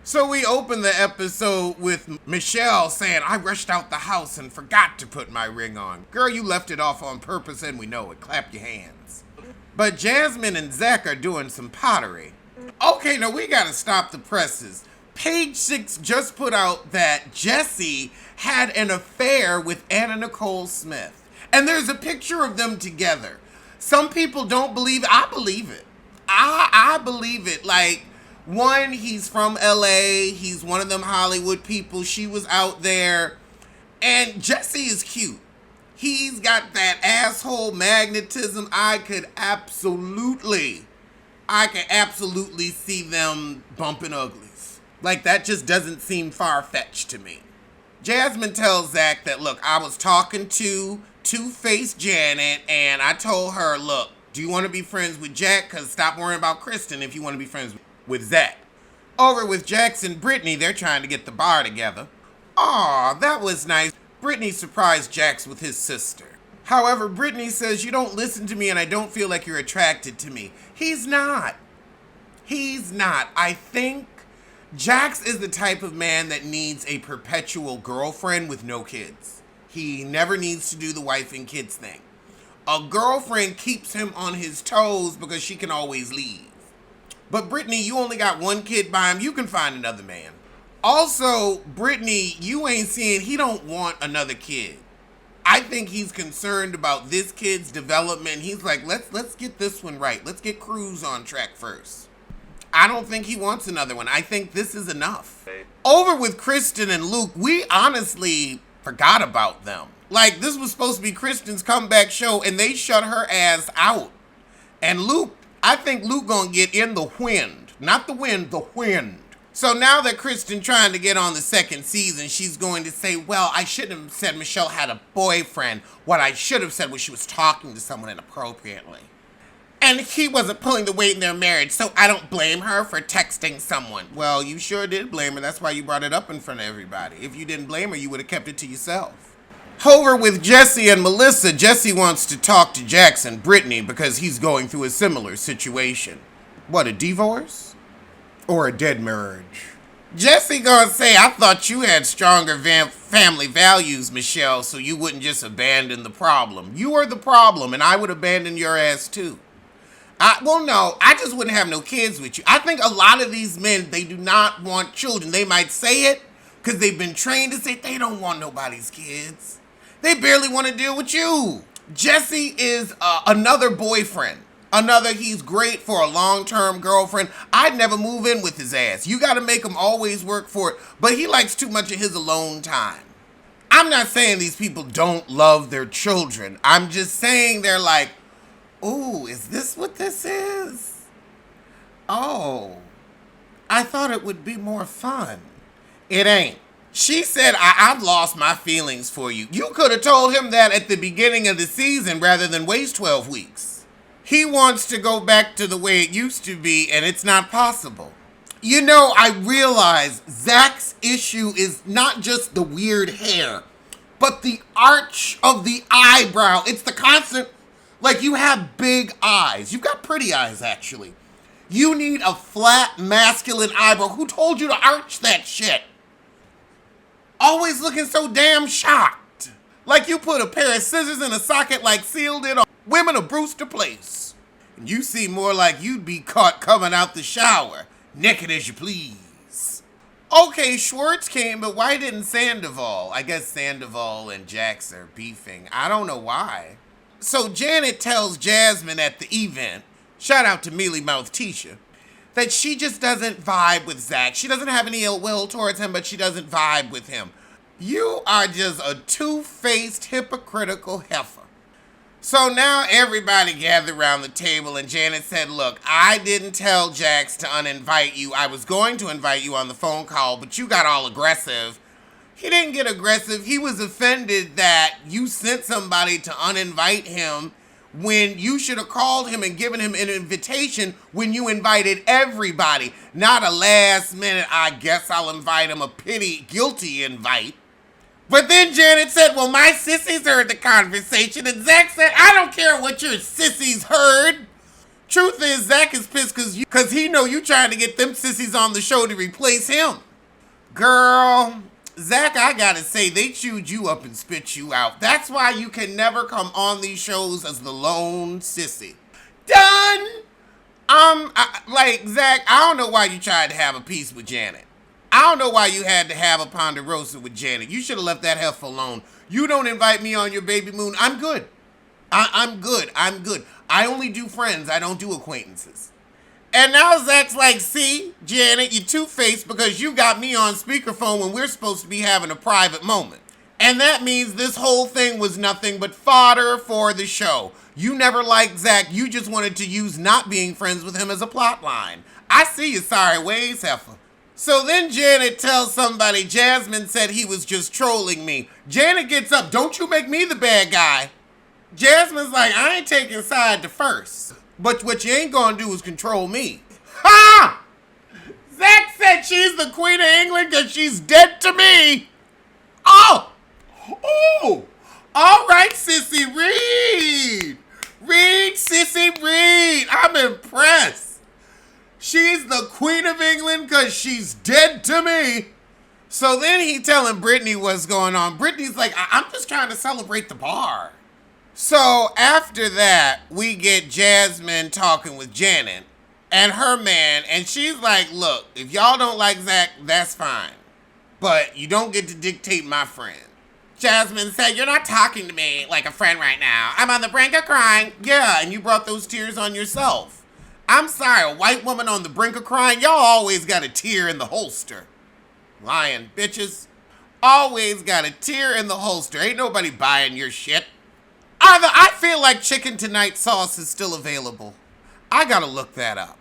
So we open the episode with Michelle saying, I rushed out the house and forgot to put my ring on. Girl, you left it off on purpose and we know it. Clap your hands. But Jasmine and Zach are doing some pottery. Okay, now we gotta stop the presses. Page 6 just put out that Jesse had an affair with Anna Nicole Smith. And there's a picture of them together. Some people don't believe it. I believe it. I believe it. Like, one, he's from LA. He's one of them Hollywood people. She was out there. And Jesse is cute. He's got that asshole magnetism. I could absolutely see them bumping uglies. Like, that just doesn't seem far-fetched to me. Jasmine tells Zach that, look, I was talking to Two-Faced Janet, and I told her, look, do you want to be friends with Jack? Because stop worrying about Kristen if you want to be friends with Zach. Over with Jax and Brittany, they're trying to get the bar together. Aw, that was nice. Brittany surprised Jax with his sister. However, Brittany says, you don't listen to me and I don't feel like you're attracted to me. He's not. I think Jax is the type of man that needs a perpetual girlfriend with no kids. He never needs to do the wife and kids thing. A girlfriend keeps him on his toes because she can always leave. But Brittany, you only got one kid by him. You can find another man. Also, Brittany, you ain't seeing he don't want another kid. I think he's concerned about this kid's development. He's like, let's get this one right. Let's get Cruz on track first. I don't think he wants another one. I think this is enough. Over with Kristen and Luke, we honestly forgot about them. Like, this was supposed to be Kristen's comeback show, and they shut her ass out. And Luke, I think Luke gonna get in the wind. Not the wind, the wind. So now that Kristen trying to get on the second season, she's going to say, well, I shouldn't have said Michelle had a boyfriend. What I should have said was she was talking to someone inappropriately. And he wasn't pulling the weight in their marriage, so I don't blame her for texting someone. Well, you sure did blame her. That's why you brought it up in front of everybody. If you didn't blame her, you would have kept it to yourself. Over with Jesse and Melissa, Jesse wants to talk to Jax and Brittany because he's going through a similar situation. What, a divorce? Or a dead marriage? Jesse gonna say, I thought you had stronger family values, Michelle, so you wouldn't just abandon the problem. You are the problem, and I would abandon your ass too. I just wouldn't have no kids with you. I think a lot of these men, they do not want children. They might say it because they've been trained to say they don't want nobody's kids. They barely want to deal with you. Jesse is another boyfriend. He's great for a long-term girlfriend. I'd never move in with his ass. You got to make him always work for it. But he likes too much of his alone time. I'm not saying these people don't love their children. I'm just saying they're like, ooh, is this what this is? Oh, I thought it would be more fun. It ain't. She said, I've lost my feelings for you. You could have told him that at the beginning of the season rather than waste 12 weeks. He wants to go back to the way it used to be, and it's not possible. You know, I realize Zach's issue is not just the weird hair, but the arch of the eyebrow. It's the constant, like, you have big eyes. You've got pretty eyes, actually. You need a flat, masculine eyebrow. Who told you to arch that shit? Always looking so damn shocked. Like you put a pair of scissors in a socket like sealed it on Women of Brewster Place. And you seem more like you'd be caught coming out the shower, naked as you please. Okay, Schwartz came, but why didn't Sandoval? I guess Sandoval and Jax are beefing. I don't know why. So Janet tells Jasmine at the event, shout out to mealy mouth Tisha, that she just doesn't vibe with Zach. She doesn't have any ill will towards him, but she doesn't vibe with him. You are just a two-faced, hypocritical heifer. So now everybody gathered around the table, and Janet said, look, I didn't tell Jax to uninvite you. I was going to invite you on the phone call, but you got all aggressive. He didn't get aggressive. He was offended that you sent somebody to uninvite him when you should have called him and given him an invitation when you invited everybody. Not a last minute, I guess I'll invite him, a guilty invite. But then Janet said, well, my sissies heard the conversation. And Zach said, I don't care what your sissies heard. Truth is, Zach is pissed because he know you trying to get them sissies on the show to replace him. Girl, Zach, I gotta say, they chewed you up and spit you out. That's why you can never come on these shows as the lone sissy. Done! Zach, I don't know why you tried to have a piece with Janet. I don't know why you had to have a ponderosa with Janet. You should have left that heifer alone. You don't invite me on your baby moon. I'm good. I'm good. I only do friends. I don't do acquaintances. And now Zach's like, see, Janet, you two-faced because you got me on speakerphone when we're supposed to be having a private moment. And that means this whole thing was nothing but fodder for the show. You never liked Zach. You just wanted to use not being friends with him as a plot line. I see your sorry ways, heifer. So then Janet tells somebody Jasmine said he was just trolling me. Janet gets up. Don't you make me the bad guy. Jasmine's like, I ain't taking side to first. But what you ain't gonna do is control me. Ha! Zach said she's the Queen of England because she's dead to me. Oh! All right, sissy, read. Read, sissy, read. I'm impressed. She's the Queen of England because she's dead to me. So then he telling Brittany what's going on. Brittany's like, I'm just trying to celebrate the bar. So after that, we get Jasmine talking with Janet and her man, and she's like, look, if y'all don't like Zach, that's fine. But you don't get to dictate my friend. Jasmine said, you're not talking to me like a friend right now. I'm on the brink of crying. Yeah, and you brought those tears on yourself. I'm sorry, a white woman on the brink of crying? Y'all always got a tear in the holster. Lying bitches. Always got a tear in the holster. Ain't nobody buying your shit. I feel like Chicken Tonight sauce is still available. I gotta look that up.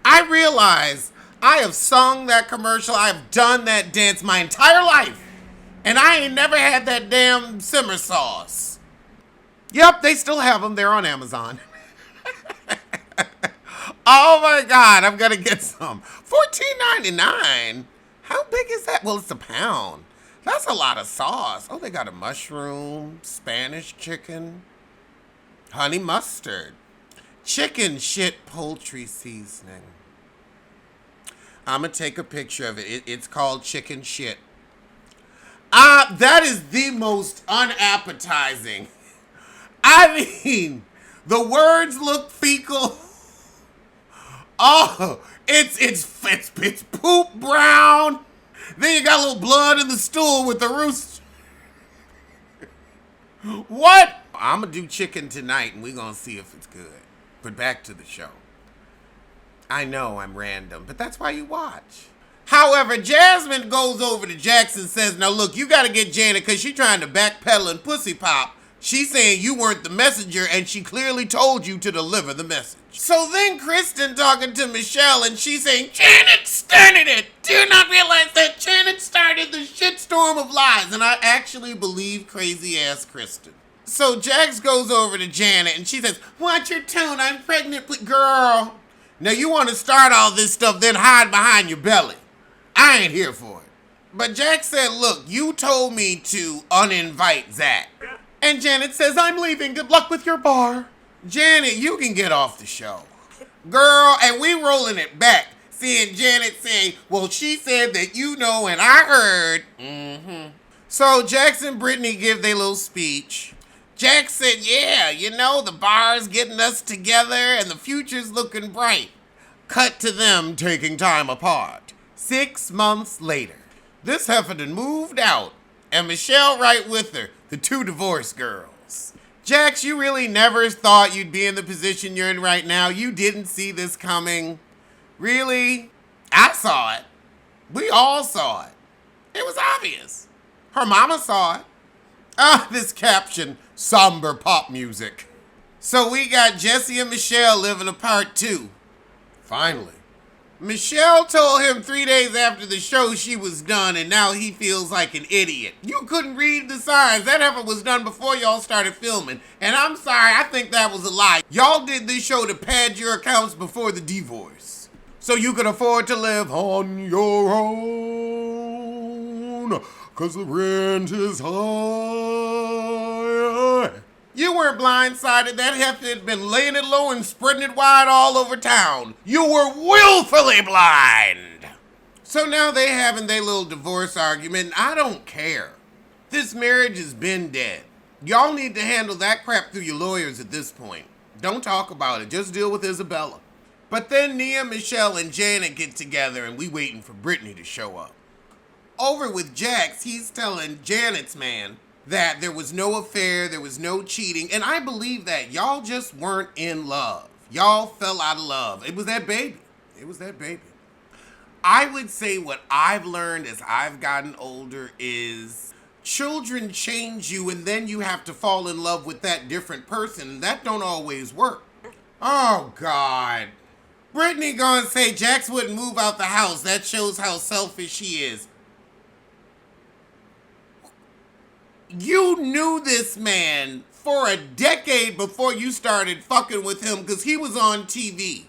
I realize I have sung that commercial. I've done that dance my entire life. And I ain't never had that damn simmer sauce. Yep, they still have them. They're on Amazon. Oh my God, I'm gonna get some. $14.99. How big is that? Well, it's a pound. That's a lot of sauce. Oh, they got a mushroom, Spanish chicken, honey mustard, chicken shit poultry seasoning. I'm going to take a picture of it. It's called chicken shit. That is the most unappetizing. I mean, the words look fecal. Oh, it's poop brown. Then you got a little blood in the stool with the rooster. What? I'm going to do Chicken Tonight, and we're going to see if it's good. But back to the show. I know I'm random, but that's why you watch. However, Jasmine goes over to Jackson and says, now look, you got to get Janet because she's trying to backpedal and pussy pop. She's saying you weren't the messenger, and she clearly told you to deliver the message. So then Kristen talking to Michelle, and she's saying, Janet started it. Do you not realize that Janet started the shitstorm of lies? And I actually believe crazy-ass Kristen. So Jax goes over to Janet, and she says, watch your tone. I'm pregnant, girl. Now you want to start all this stuff, then hide behind your belly. I ain't here for it. But Jax said, look, you told me to uninvite Zach. And Janet says, I'm leaving. Good luck with your bar. Janet, you can get off the show. Girl, and we rolling it back. Seeing Janet say, well, she said that you know and I heard. So Jax and Brittany give their little speech. Jax said, yeah, you know, the bar's getting us together and the future's looking bright. Cut to them taking time apart. 6 months later. This heifer done moved out. And Michelle right with her. The two divorced girls. Jax, you really never thought you'd be in the position you're in right now? You didn't see this coming? Really? I saw it. We all saw it. It was obvious. Her mama saw it. This caption, somber pop music. So we got Jesse and Michelle living apart too. Finally. Michelle told him 3 days after the show she was done, and now he feels like an idiot. You couldn't read the signs. That effort was done before y'all started filming. And I'm sorry, I think that was a lie. Y'all did this show to pad your accounts before the divorce. So you could afford to live on your own. Cause the rent is high. You weren't blindsided. That heifer had been laying it low and spreading it wide all over town. You were willfully blind. So now they having their little divorce argument, and I don't care. This marriage has been dead. Y'all need to handle that crap through your lawyers at this point. Don't talk about it. Just deal with Isabella. But then Nia, Michelle, and Janet get together, and we waiting for Brittany to show up. Over with Jax, he's telling Janet's man that there was no affair, there was no cheating, and I believe that. Y'all just weren't in love. Y'all fell out of love. It was that baby. It was that baby. I would say what I've learned as I've gotten older is children change you, and then you have to fall in love with that different person, and that don't always work. Oh, God. Brittany gonna say Jax wouldn't move out the house. That shows how selfish she is. You knew this man for a decade before you started fucking with him because he was on TV.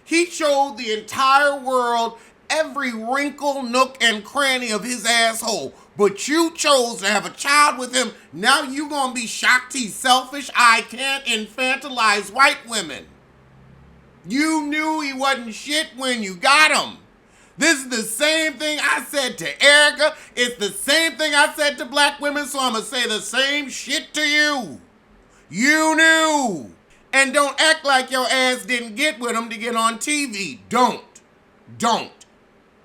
He showed the entire world every wrinkle, nook, and cranny of his asshole. But you chose to have a child with him. Now you gonna be shocked he's selfish? I can't infantilize white women. You knew he wasn't shit when you got him. This is the same thing I said to Erica. It's the same thing I said to black women, so I'm going to say the same shit to you. You knew. And don't act like your ass didn't get with him to get on TV. Don't.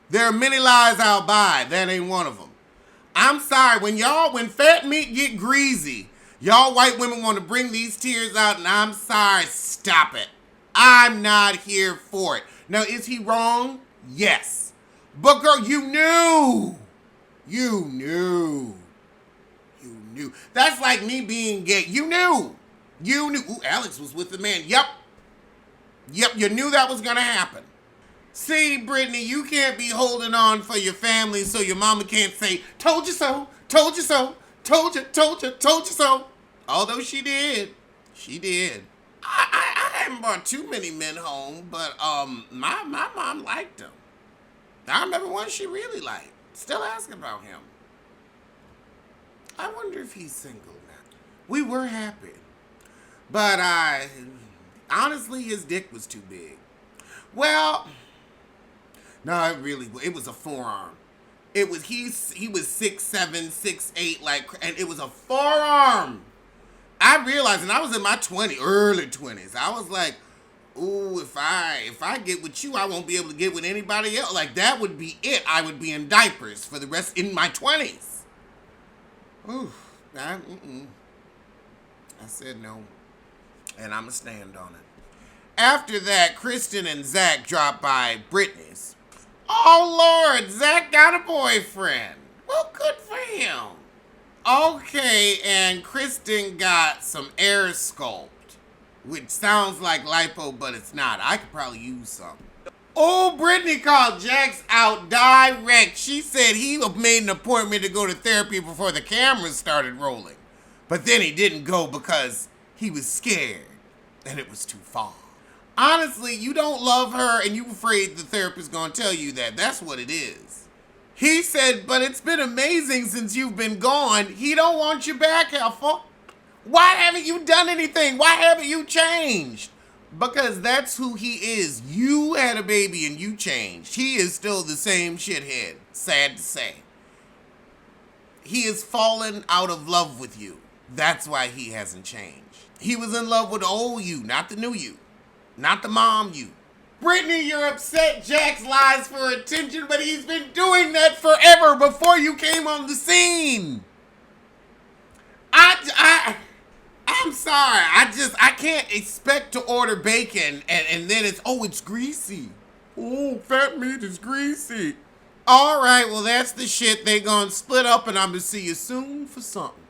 There are many lies I'll buy. That ain't one of them. I'm sorry. When fat meat get greasy, y'all white women want to bring these tears out, and I'm sorry. Stop it. I'm not here for it. Now, is he wrong? Yes. But girl, you knew. You knew. That's like me being gay. You knew. Ooh, Alex was with the man. Yep, you knew that was going to happen. See, Brittany, you can't be holding on for your family so your mama can't say, told you so, told you so, told you so. Although she did. I haven't brought too many men home, but my mom liked him. I remember one she really liked. Still asking about him. I wonder if he's single now. We were happy. But honestly, his dick was too big. Well, no, it was a forearm. He was 6'7", 6'8", and it was a forearm. I realized, and I was in my early 20s. I was like, ooh, if I get with you, I won't be able to get with anybody else. Like, that would be it. I would be in diapers for the rest in my 20s. Ooh, I said no, and I'm going to stand on it. After that, Kristen and Zach dropped by Brittany's. Oh, Lord, Zach got a boyfriend. Well, good for him. Okay, and Kristen got some air sculpt, which sounds like lipo, but it's not. I could probably use some. Oh, Brittany called Jax out direct. She said he made an appointment to go to therapy before the cameras started rolling. But then he didn't go because he was scared and it was too far. Honestly, you don't love her and you afraid the therapist's gonna tell you that. That's what it is. He said, but it's been amazing since you've been gone. He don't want you back, Heffa. Why haven't you done anything? Why haven't you changed? Because that's who he is. You had a baby and you changed. He is still the same shithead, sad to say. He has fallen out of love with you. That's why he hasn't changed. He was in love with the old you, not the new you. Not the mom you. Brittany, you're upset Jax lies for attention, but he's been doing that forever before you came on the scene. I'm sorry. I can't expect to order bacon and then it's greasy. Oh, fat meat is greasy. All right, well, that's the shit. They gonna split up and I'm gonna see you soon for something.